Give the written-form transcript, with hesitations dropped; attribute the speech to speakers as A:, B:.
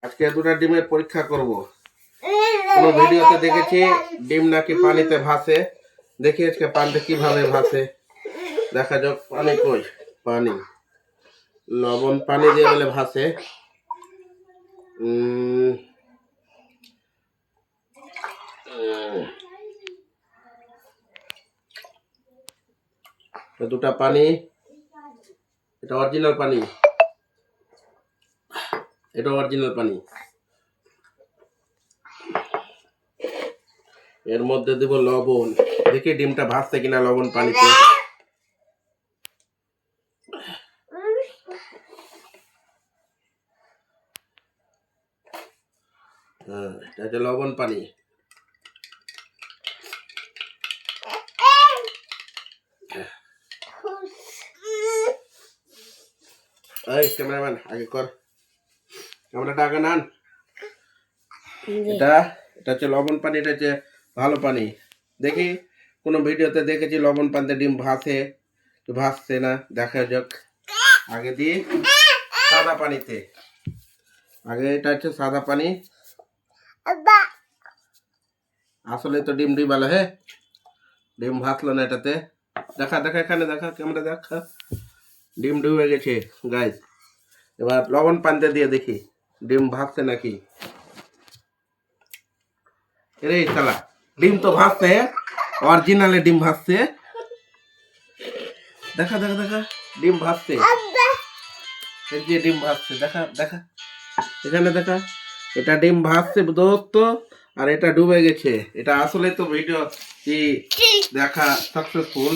A: আজকে দুটা ডিমের পরীক্ষা করব। কোনো ভিডিওতে দেখেছি ডিম নাকি পানিতে ভাসে, দেখি আজকে পানিতে কিভাবে ভাসে। দেখা যাক পানি কই, পানি লবণ পানি দিয়ে বলে ভাসে। দুটা পানি, এটা অরিজিনাল পানি, এটা অরিজিনাল পানি। এর মধ্যে দেব লবণ, দেখি ডিমটা ভাসছে কিনা লবণ পানিতে। হ্যাঁ, এটা হচ্ছে লবণ পানি। এই ক্যামেরাম্যান আগে কর, ক্যামেরাটা আগে নান। এটা এটা হচ্ছে লবণ পানি, এটা হচ্ছে ভালো পানি। দেখি কোনো ভিডিওতে দেখেছি লবণ পানিতে ডিম ভাসে, ভাসছে না, দেখা যাক। আগে দিই সাদা পানিতে, আগে এটা হচ্ছে সাদা পানি। আসলে তো ডিম ডিবালো, হ্যাঁ ডিম ভাসলো না এটাতে। দেখা দেখা এখানে দেখা, ক্যামেরা দেখা, ডিম ডুবে গেছে গাইস। এবার লবণ পানিতে দিয়ে দেখি ডিম ভাসছে নাকি। রে শালা, ডিম তো ভাসছে, অরিজিনালে ডিম ভাসছে। দেখা দেখা দেখা, ডিম ভাসছে, এই যে ডিম ভাসছে, দেখা দেখা এখানে দেখা, এটা ডিম ভাসছে দোস্ত, আর এটা ডুবে গেছে। এটা আসলে তো ভিডিও কি দেখা সাকসেসফুল।